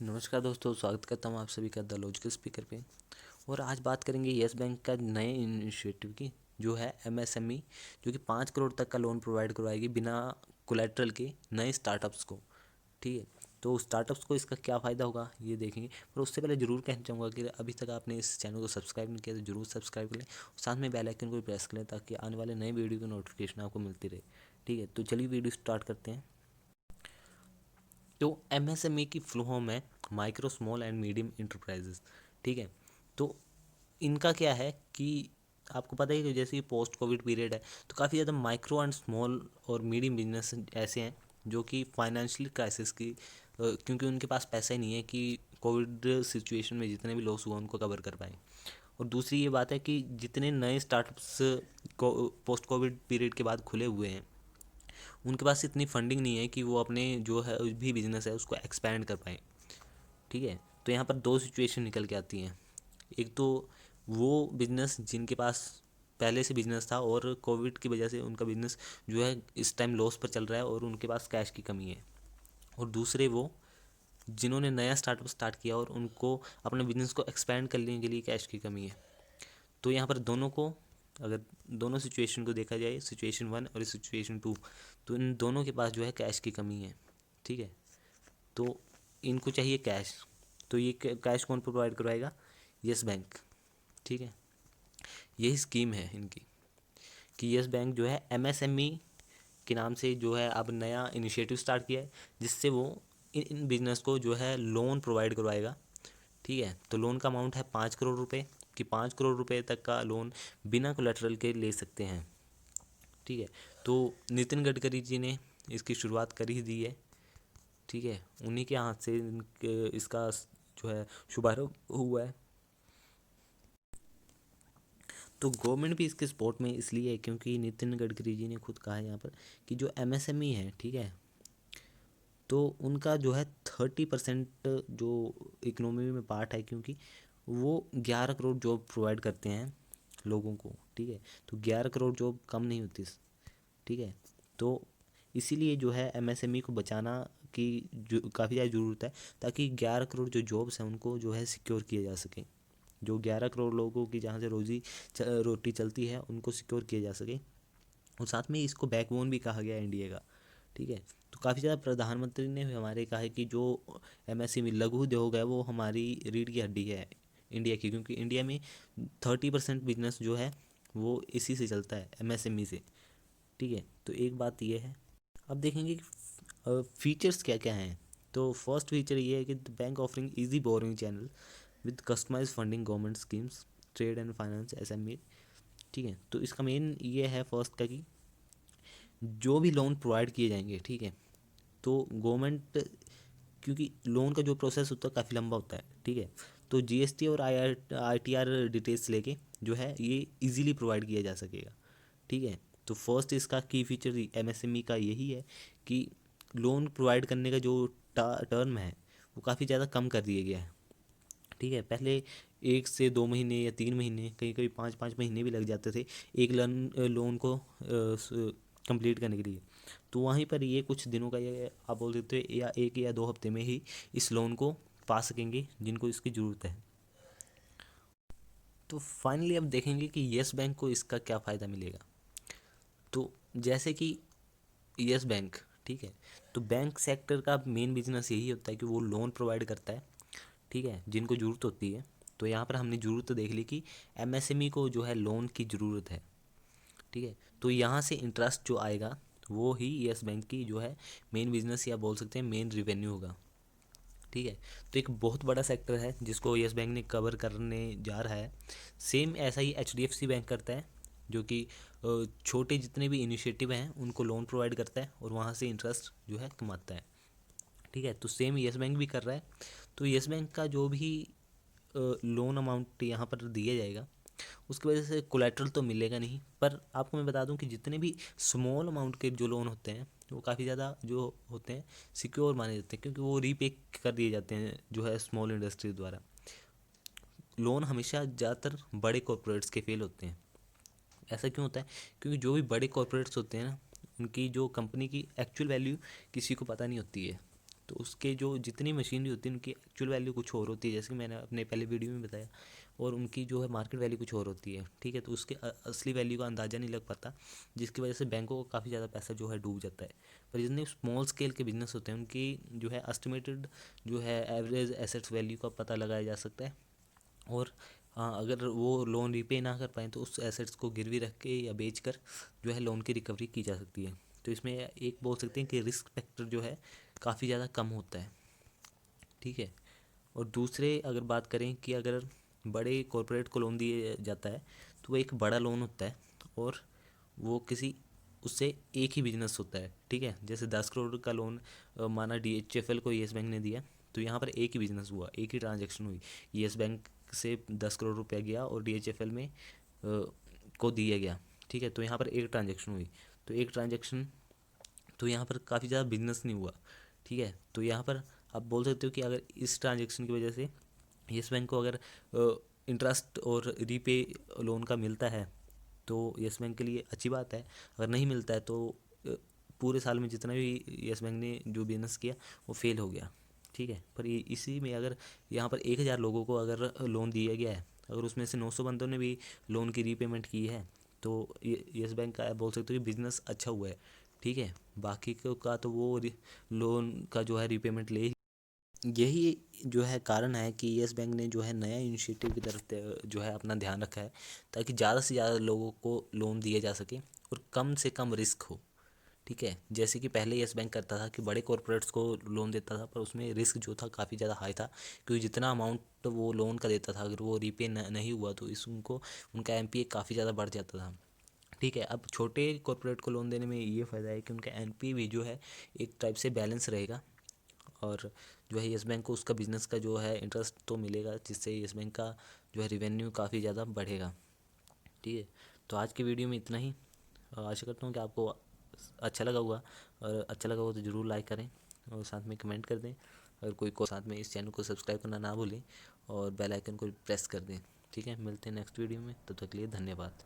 नमस्कार दोस्तों, स्वागत करता हूँ आप सभी का द लॉजिकल स्पीकर पे। और आज बात करेंगे येस बैंक का नए इनिशिएटिव की, जो है एमएसएमई, जो कि 5 करोड़ तक का लोन प्रोवाइड करवाएगी बिना कोलेट्रल के नए स्टार्टअप्स को। ठीक है, तो स्टार्टअप्स को इसका क्या फ़ायदा होगा ये देखेंगे। पर उससे पहले ज़रूर कहना चाहूँगा कि अभी तक आपने इस चैनल को सब्सक्राइब नहीं किया तो ज़रूर सब्सक्राइब कर लें, साथ में बेल आइकन को भी प्रेस कर लें ताकि आने वाले नए वीडियो की नोटिफिकेशन आपको मिलती रहे। ठीक है, तो चलिए वीडियो स्टार्ट करते हैं। तो एमएसएमई की फुल फॉर्म है micro small and medium enterprises. ठीक है, तो इनका क्या है कि आपको पता है कि जैसे पोस्ट कोविड पीरियड है तो काफ़ी ज़्यादा माइक्रो एंड स्मॉल और मीडियम बिजनेस ऐसे हैं जो कि फाइनेंशियल क्राइसिस की क्योंकि उनके पास पैसा ही नहीं है कि कोविड सिचुएशन में जितने भी लॉस हुआ उनको कवर कर पाएँ। और दूसरी ये बात है कि जितने नए स्टार्टअप्स को पोस्ट कोविड पीरियड के बाद खुले हुए हैं उनके पास इतनी फंडिंग नहीं है कि वो अपने जो है भी बिजनेस है उसको एक्सपैंड कर पाएँ। ठीक है, तो यहाँ पर दो सिचुएशन निकल के आती हैं। एक तो वो बिजनेस जिनके पास पहले से बिजनेस था और कोविड की वजह से उनका बिजनेस जो है इस टाइम लॉस पर चल रहा है और उनके पास कैश की कमी है। और दूसरे वो जिन्होंने नया स्टार्टअप स्टार्ट किया और उनको अपने बिजनेस को एक्सपैंड करने के लिए कैश की कमी है। तो यहाँ पर दोनों को, अगर दोनों सिचुएशन को देखा जाए, सिचुएशन 1 और सिचुएशन 2, तो इन दोनों के पास जो है कैश की कमी है। ठीक है, तो इनको चाहिए कैश। तो ये कैश कौन प्रोवाइड करवाएगा? Yes bank. ठीक है, यही स्कीम है इनकी कि यस बैंक जो है एमएसएमई के नाम से जो है अब नया इनिशिएटिव स्टार्ट किया है जिससे वो इन बिजनेस को जो है लोन प्रोवाइड करवाएगा। ठीक है, तो लोन का अमाउंट है 5 करोड़ रुपए, कि 5 करोड़ रुपए तक का लोन बिना कोलेटरल के ले सकते हैं। ठीक है, तो नितिन गडकरी जी ने इसकी शुरुआत कर ही दी है। ठीक है, उन्हीं के हाथ से इसका जो है शुभारंभ हुआ है। तो गवर्नमेंट भी इसके सपोर्ट में इसलिए है क्योंकि नितिन गडकरी जी ने खुद कहा है यहाँ पर कि जो एमएसएमई है, ठीक है, तो उनका जो है 30% जो इकोनॉमी में पार्ट है, क्योंकि वो 11 करोड़ जॉब प्रोवाइड करते हैं लोगों को। ठीक है, तो 11 करोड़ जॉब कम नहीं होती। ठीक है, तो इसीलिए जो है एमएसएमई को बचाना की जो काफ़ी ज़्यादा ज़रूरत है, ताकि 11 करोड़ जो जॉब्स हैं उनको जो है सिक्योर किया जा सके। जो 11 करोड़ लोगों की जहाँ से रोटी चलती है उनको सिक्योर किया जा सके। और साथ में इसको बैकबोन भी कहा गया है इंडिया का। ठीक है, तो काफ़ी ज़्यादा प्रधानमंत्री ने भी हमारे कहा है कि जो एमएसएमई लघु उद्योग है वो हमारी रीढ़ की हड्डी है इंडिया की, क्योंकि इंडिया में 30% बिजनेस जो है वो इसी से चलता है, एमएसएमई से। ठीक है, तो एक बात ये है। अब देखेंगे कि फीचर्स क्या क्या हैं। तो फर्स्ट फीचर ये है कि the bank offering easy borrowing channel with customize funding government schemes trade and finance SME. ठीक है, तो इसका मेन ये है फर्स्ट का कि जो भी लोन प्रोवाइड किए जाएंगे, ठीक है, तो गवर्नमेंट, क्योंकि लोन का जो प्रोसेस होता है काफ़ी लंबा होता है। ठीक है, तो जीएसटी और आईटीआर डिटेल्स लेके जो है ये इजीली प्रोवाइड किया जा सकेगा। ठीक है, तो फर्स्ट इसका की फीचर एमएसएमई का यही है कि लोन प्रोवाइड करने का जो टर्म है वो काफ़ी ज़्यादा कम कर दिया गया है। ठीक है, पहले 1 से 2 महीने या 3 महीने, कहीं कहीं 5-5 महीने भी लग जाते थे एक लोन को कंप्लीट करने के लिए। तो वहीं पर ये कुछ दिनों का, ये आप बोल सकते हो, या 1 या 2 हफ्ते में ही इस लोन को पा सकेंगे जिनको इसकी ज़रूरत है। तो फाइनली अब देखेंगे कि येस बैंक को इसका क्या फ़ायदा मिलेगा। तो जैसे कि येस बैंक, ठीक है, तो बैंक सेक्टर का मेन बिजनेस यही होता है कि वो लोन प्रोवाइड करता है। ठीक है, जिनको ज़रूरत होती है। तो यहाँ पर हमने ज़रूरत तो देख ली कि एमएसएमई को जो है लोन की ज़रूरत है। ठीक है, तो यहाँ से इंटरेस्ट जो आएगा वो ही येस बैंक की जो है मेन बिजनेस, या बोल सकते हैं मेन रिवेन्यू होगा। ठीक है, तो एक बहुत बड़ा सेक्टर है जिसको येस बैंक ने कवर करने जा रहा है। सेम ऐसा ही एचडीएफसी बैंक करता है, जो कि छोटे जितने भी इनिशिएटिव हैं उनको लोन प्रोवाइड करता है और वहाँ से इंटरेस्ट जो है कमाता है। ठीक है, तो सेम येस बैंक भी कर रहा है। तो येस बैंक का जो भी लोन अमाउंट यहाँ पर दिया जाएगा उसकी वजह से कोलेट्रल तो मिलेगा नहीं, पर आपको मैं बता दूं कि जितने भी स्मॉल अमाउंट के जो लोन होते हैं वो काफ़ी ज़्यादा जो होते हैं सिक्योर माने जाते हैं, क्योंकि वो रीपे कर दिए जाते हैं जो है स्मॉल इंडस्ट्री द्वारा। लोन हमेशा ज़्यादातर बड़े कॉरपोरेट्स के फेल होते हैं। ऐसा क्यों होता है? क्योंकि जो भी बड़े कॉरपोरेट्स होते हैं ना, उनकी जो कंपनी की एक्चुअल वैल्यू किसी को पता नहीं होती है। तो उसके जो जितनी मशीनरी होती है उनकी एक्चुअल वैल्यू कुछ और होती है, जैसे कि मैंने अपने पहले वीडियो में बताया, और उनकी जो है मार्केट वैल्यू कुछ और होती है, ठीक है। तो उसके असली वैल्यू का अंदाज़ा नहीं लग पाता, जिसकी वजह से बैंकों को काफ़ी ज़्यादा पैसा जो है डूब जाता है। पर जितने स्मॉल स्केल के बिजनेस होते हैं उनकी जो है एस्टिमेटेड जो है एवरेज एसेट्स वैल्यू का पता लगाया जा सकता है। और हाँ, अगर वो लोन रीपे ना कर पाएँ तो उस एसेट्स को गिरवी रख के या बेच कर जो है लोन की रिकवरी की जा सकती है। तो इसमें एक बोल सकते हैं कि रिस्क फैक्टर जो है काफ़ी ज़्यादा कम होता है, ठीक है। और दूसरे अगर बात करें कि अगर बड़े कॉरपोरेट को लोन दिया जाता है तो वो एक बड़ा लोन होता है, और वो किसी उससे एक ही बिजनेस होता है, ठीक है। जैसे 10 करोड़ का लोन माना DHFL को येस बैंक ने दिया, तो यहाँ पर एक ही बिजनेस हुआ, एक ही ट्रांजैक्शन हुई। येस बैंक से 10 करोड़ रुपया गया और DHFL में को दिया गया, ठीक है। तो यहाँ पर एक ट्रांजैक्शन हुई, तो एक ट्रांजैक्शन, तो यहाँ पर काफ़ी ज़्यादा बिजनेस नहीं हुआ, ठीक है। तो यहाँ पर आप बोल सकते हो कि अगर इस ट्रांजैक्शन की वजह से येस बैंक को अगर इंटरेस्ट और रीपे लोन का मिलता है तो येस बैंक के लिए अच्छी बात है। अगर नहीं मिलता है तो पूरे साल में जितना भी येस बैंक ने जो बिजनेस किया वो फेल हो गया, ठीक है। पर इसी में अगर यहाँ पर 1,000 लोगों को अगर लोन दिया गया है, अगर उसमें से 900 बंदों ने भी लोन की रीपेमेंट की है, तो येस बैंक का बोल सकते हो कि बिजनेस अच्छा हुआ है, ठीक है। बाकी का तो वो लोन का जो है रीपेमेंट ले, यही जो है कारण है कि येस बैंक ने जो है नया इनिशिएटिव की तरफ जो है अपना ध्यान रखा है, ताकि ज़्यादा से ज़्यादा लोगों को लोन दिया जा सके और कम से कम रिस्क हो, ठीक है। जैसे कि पहले येस बैंक करता था कि बड़े कॉरपोरेट्स को लोन देता था, पर उसमें रिस्क जो था काफ़ी ज़्यादा हाई था, क्योंकि जितना अमाउंट वो लोन का देता था अगर वो रीपे नहीं हुआ तो इस उनको उनका NPA काफ़ी ज़्यादा बढ़ जाता था, ठीक है। अब छोटे कॉरपोरेट को लोन देने में ये फ़ायदा है कि उनका NPA भी जो है एक टाइप से बैलेंस रहेगा, और जो है येस बैंक को उसका बिज़नेस का जो है इंटरेस्ट तो मिलेगा, जिससे येस बैंक का जो है रिवेन्यू काफ़ी ज़्यादा बढ़ेगा, ठीक है। तो आज की वीडियो में इतना ही। आशा करता हूँ कि आपको अच्छा लगा होगा, और अच्छा लगा हो तो ज़रूर लाइक करें और साथ में कमेंट कर दें, और कोई को साथ में इस चैनल को सब्सक्राइब करना ना भूलें और बेल आइकन को प्रेस कर दें, ठीक है। मिलते हैं नेक्स्ट वीडियो में, तब तक के लिए धन्यवाद।